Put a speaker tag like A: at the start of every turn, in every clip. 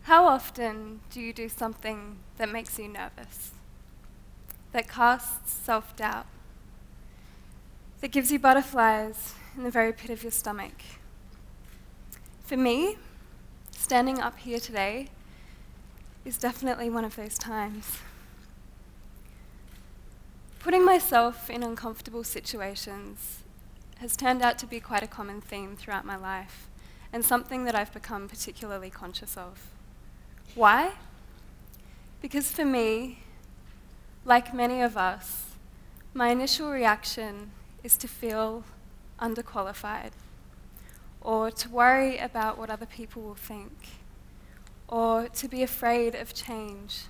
A: How often do you do something that makes you nervous, that casts self-doubt, that gives you butterflies in the very pit of your stomach? For me, standing up here today is definitely one of those times. Putting myself in uncomfortable situations has turned out to be quite a common theme throughout my life, and something that I've become particularly conscious of. Why? Because for me, like many of us, my initial reaction is to feel underqualified, or to worry about what other people will think, or to be afraid of change,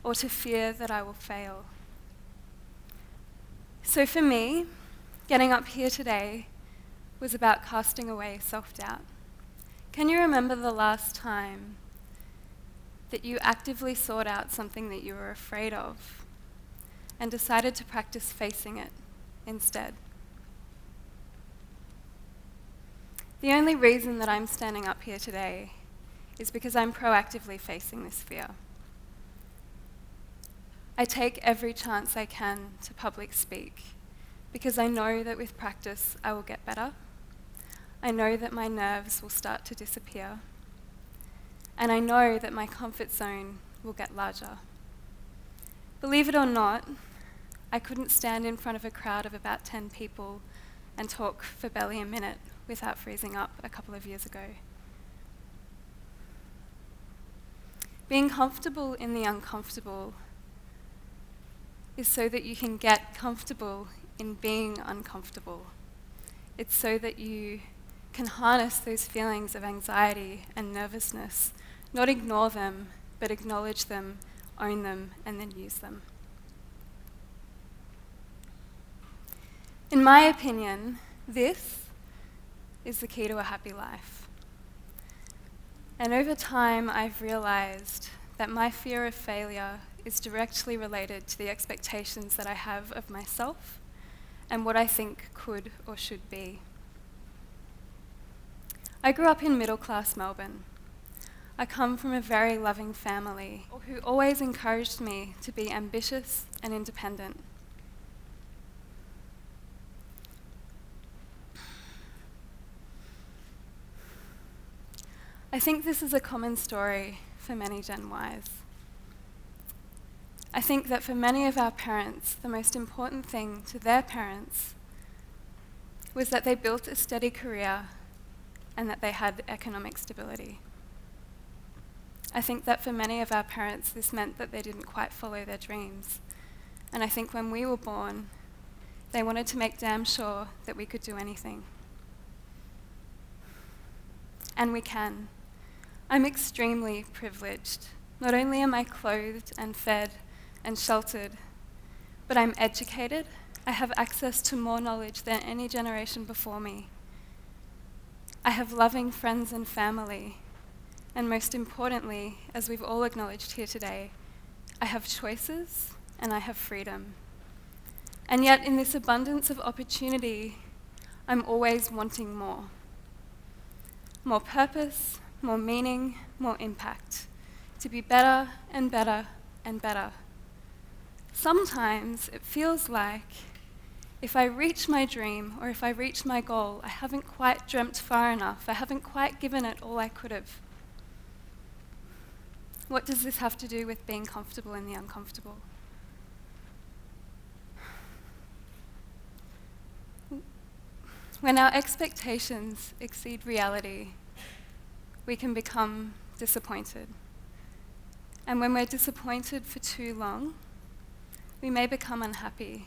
A: or to fear that I will fail. So for me, getting up here today was about casting away self-doubt. Can you remember the last time that you actively sought out something that you were afraid of and decided to practice facing it instead? The only reason that I'm standing up here today is because I'm proactively facing this fear. I take every chance I can to public speak because I know that with practice I will get better. I know that my nerves will start to disappear. And I know that my comfort zone will get larger. Believe it or not, I couldn't stand in front of a crowd of about 10 people and talk for barely a minute without freezing up a couple of years ago. Being comfortable in the uncomfortable is so that you can get comfortable in being uncomfortable. It's so that you can harness those feelings of anxiety and nervousness, not ignore them, but acknowledge them, own them, and then use them. In my opinion, this is the key to a happy life. And over time, I've realized that my fear of failure is directly related to the expectations that I have of myself and what I think could or should be. I grew up in middle-class Melbourne. I come from a very loving family who always encouraged me to be ambitious and independent. I think this is a common story for many Gen Ys. I think that for many of our parents, the most important thing to their parents was that they built a steady career and that they had economic stability. I think that for many of our parents, this meant that they didn't quite follow their dreams. And I think when we were born, they wanted to make damn sure that we could do anything. And we can. I'm extremely privileged. Not only am I clothed and fed and sheltered, but I'm educated. I have access to more knowledge than any generation before me. I have loving friends and family. And most importantly, as we've all acknowledged here today, I have choices and I have freedom. And yet in this abundance of opportunity, I'm always wanting more. More purpose, more meaning, more impact. To be better and better and better. Sometimes it feels like if I reach my dream or if I reach my goal, I haven't quite dreamt far enough. I haven't quite given it all I could have. What does this have to do with being comfortable in the uncomfortable? When our expectations exceed reality, we can become disappointed. And when we're disappointed for too long, we may become unhappy.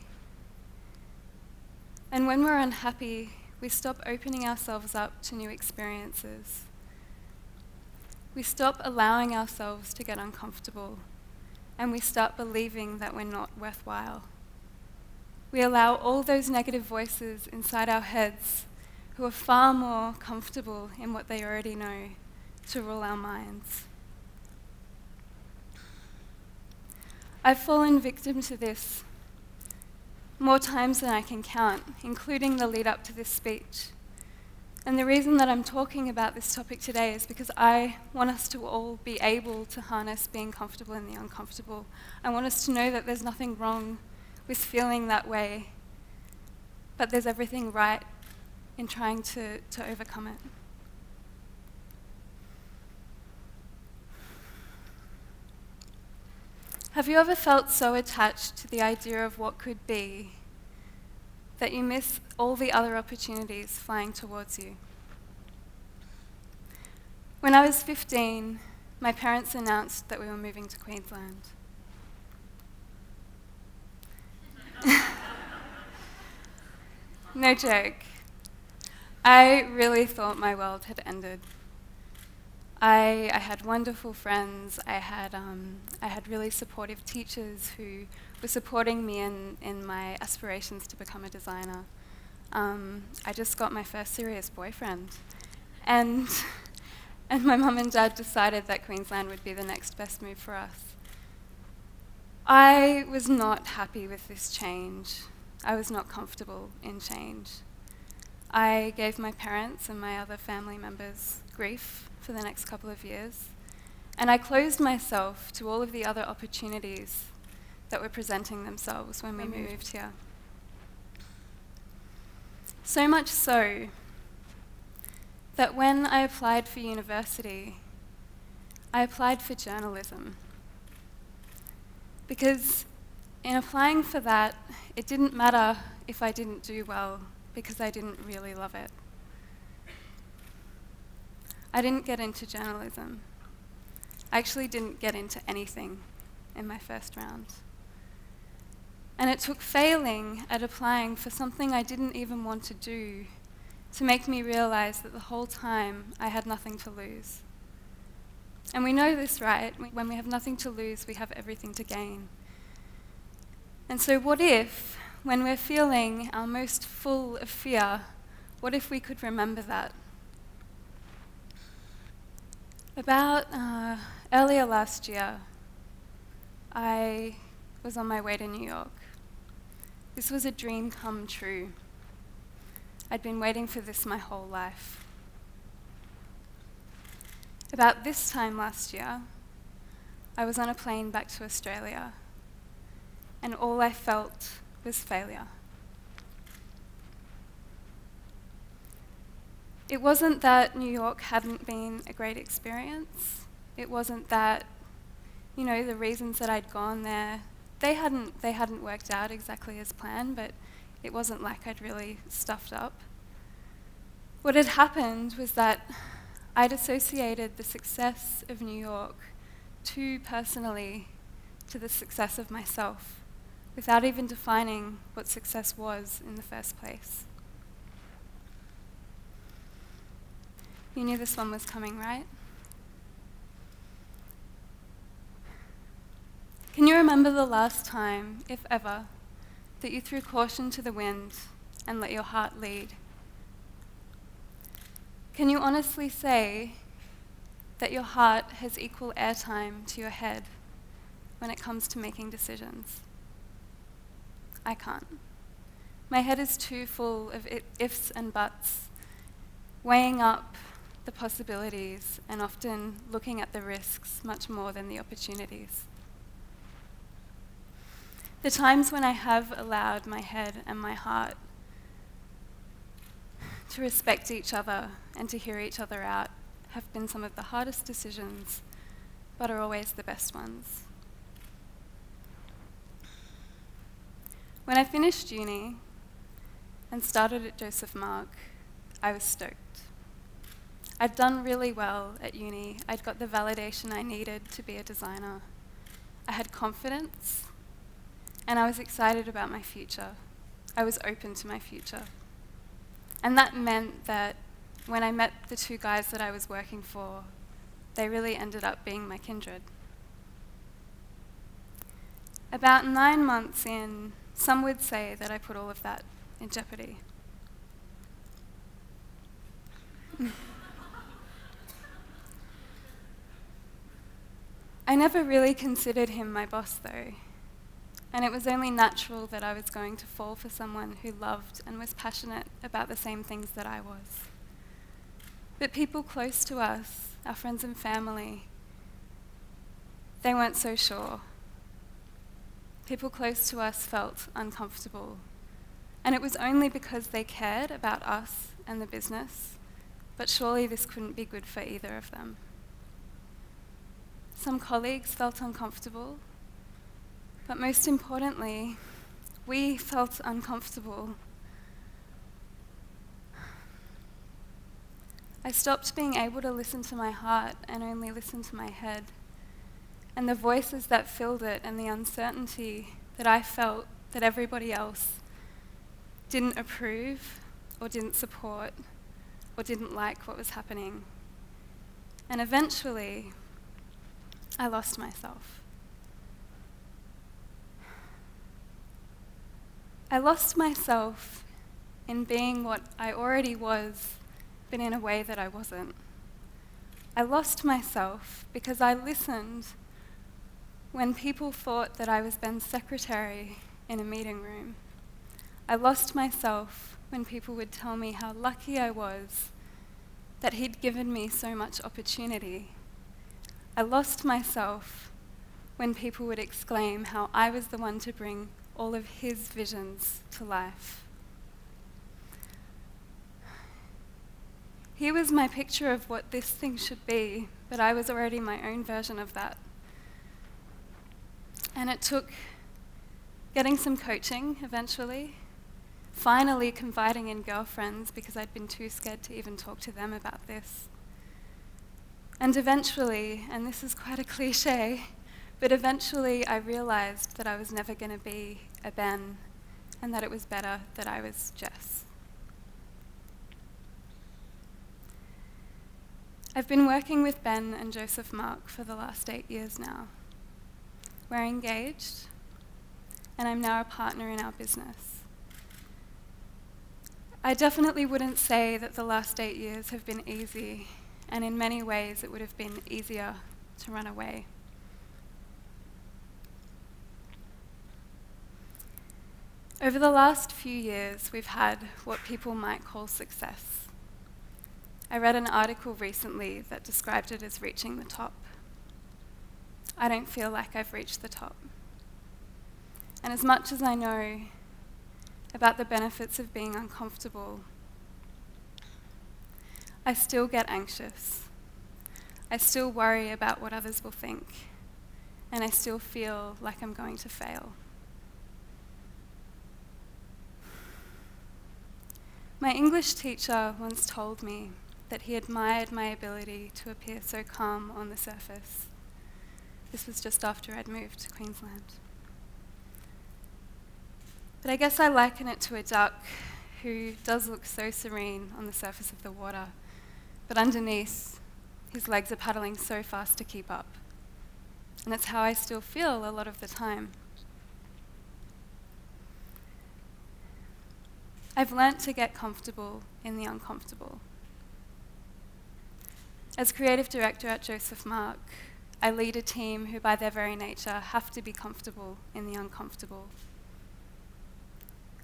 A: And when we're unhappy, we stop opening ourselves up to new experiences. We stop allowing ourselves to get uncomfortable, and we start believing that we're not worthwhile. We allow all those negative voices inside our heads, who are far more comfortable in what they already know, to rule our minds. I've fallen victim to this more times than I can count, including the lead up to this speech. And the reason that I'm talking about this topic today is because I want us to all be able to harness being comfortable in the uncomfortable. I want us to know that there's nothing wrong with feeling that way, but there's everything right in trying to overcome it. Have you ever felt so attached to the idea of what could be that you miss all the other opportunities flying towards you? When I was 15, my parents announced that we were moving to Queensland. No joke. I really thought my world had ended. I had wonderful friends. I had really supportive teachers who were supporting me in my aspirations to become a designer. I just got my first serious boyfriend. And my mum and dad decided that Queensland would be the next best move for us. I was not happy with this change. I was not comfortable in change. I gave my parents and my other family members grief for the next couple of years, and I closed myself to all of the other opportunities that were presenting themselves when we moved here. So much so that when I applied for university, I applied for journalism. Because in applying for that, it didn't matter if I didn't do well, because I didn't really love it. I didn't get into journalism. I actually didn't get into anything in my first round. And it took failing at applying for something I didn't even want to do to make me realize that the whole time I had nothing to lose. And we know this, right? When we have nothing to lose, we have everything to gain. And so what if, when we're feeling our most full of fear, what if we could remember that? About earlier last year, I was on my way to New York. This was a dream come true. I'd been waiting for this my whole life. About this time last year, I was on a plane back to Australia, and all I felt was failure. It wasn't that New York hadn't been a great experience. It wasn't that, the reasons that I'd gone there, they hadn't worked out exactly as planned, but it wasn't like I'd really stuffed up. What had happened was that I'd associated the success of New York too personally to the success of myself, without even defining what success was in the first place. You knew this one was coming, right? Can you remember the last time, if ever, that you threw caution to the wind and let your heart lead? Can you honestly say that your heart has equal airtime to your head when it comes to making decisions? I can't. My head is too full of ifs and buts, weighing up the possibilities and often looking at the risks much more than the opportunities. The times when I have allowed my head and my heart to respect each other and to hear each other out have been some of the hardest decisions, but are always the best ones. When I finished uni and started at Josephmark, I was stoked. I'd done really well at uni. I'd got the validation I needed to be a designer. I had confidence, and I was excited about my future. I was open to my future. And that meant that when I met the two guys that I was working for, they really ended up being my kindred. About 9 months in, some would say that I put all of that in jeopardy. I never really considered him my boss, though, and it was only natural that I was going to fall for someone who loved and was passionate about the same things that I was. But people close to us, our friends and family, they weren't so sure. People close to us felt uncomfortable. And it was only because they cared about us and the business, but surely this couldn't be good for either of them. Some colleagues felt uncomfortable, but most importantly, we felt uncomfortable. I stopped being able to listen to my heart and only listen to my head. And the voices that filled it and the uncertainty that I felt that everybody else didn't approve or didn't support or didn't like what was happening. And eventually, I lost myself. I lost myself in being what I already was, but in a way that I wasn't. I lost myself because I listened when people thought that I was Ben's secretary in a meeting room. I lost myself when people would tell me how lucky I was that he'd given me so much opportunity. I lost myself when people would exclaim how I was the one to bring all of his visions to life. He was my picture of what this thing should be, but I was already my own version of that. And it took getting some coaching eventually, finally confiding in girlfriends because I'd been too scared to even talk to them about this. And eventually, and this is quite a cliche, but eventually I realized that I was never going to be a Ben and that it was better that I was Jess. I've been working with Ben and Josephmark for the last 8 years now. We're engaged, and I'm now a partner in our business. I definitely wouldn't say that the last 8 years have been easy, and in many ways it would have been easier to run away. Over the last few years, we've had what people might call success. I read an article recently that described it as reaching the top. I don't feel like I've reached the top. And as much as I know about the benefits of being uncomfortable, I still get anxious. I still worry about what others will think, and I still feel like I'm going to fail. My English teacher once told me that he admired my ability to appear so calm on the surface. This was just after I'd moved to Queensland. But I guess I liken it to a duck who does look so serene on the surface of the water, but underneath, his legs are paddling so fast to keep up. And it's how I still feel a lot of the time. I've learnt to get comfortable in the uncomfortable. As creative director at Josephmark, I lead a team who by their very nature have to be comfortable in the uncomfortable.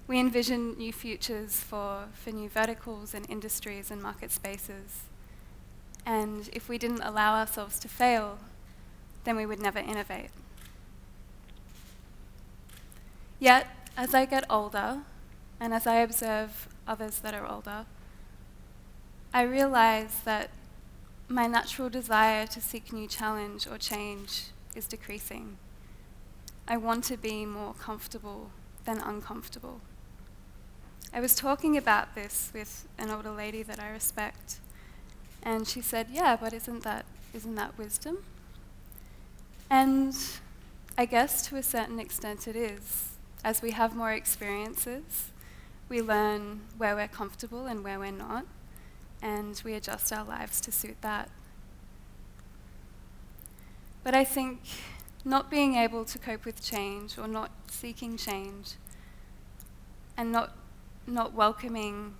A: We envision new futures for new verticals and industries and market spaces. And if we didn't allow ourselves to fail, then we would never innovate. Yet, as I get older, and as I observe others that are older, I realize that my natural desire to seek new challenge or change is decreasing. I want to be more comfortable than uncomfortable. I was talking about this with an older lady that I respect, and she said, "Yeah, but isn't that wisdom?" And I guess to a certain extent it is. As we have more experiences, we learn where we're comfortable and where we're not, and we adjust our lives to suit that. But I think not being able to cope with change or not seeking change and not welcoming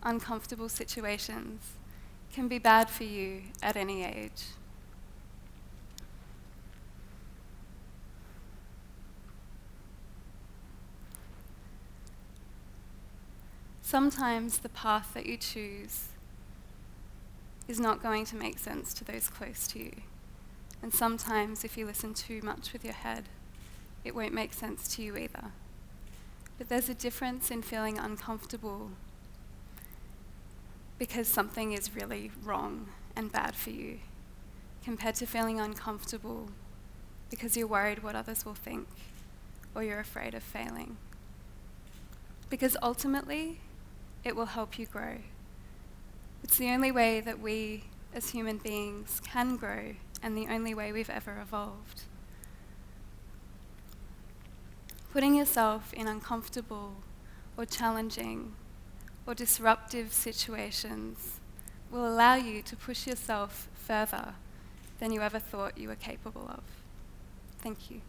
A: uncomfortable situations can be bad for you at any age. Sometimes the path that you choose is not going to make sense to those close to you. And sometimes if you listen too much with your head, it won't make sense to you either. But there's a difference in feeling uncomfortable because something is really wrong and bad for you, compared to feeling uncomfortable because you're worried what others will think or you're afraid of failing. Because ultimately, it will help you grow. It's the only way that we as human beings can grow and the only way we've ever evolved. Putting yourself in uncomfortable or challenging or disruptive situations will allow you to push yourself further than you ever thought you were capable of. Thank you.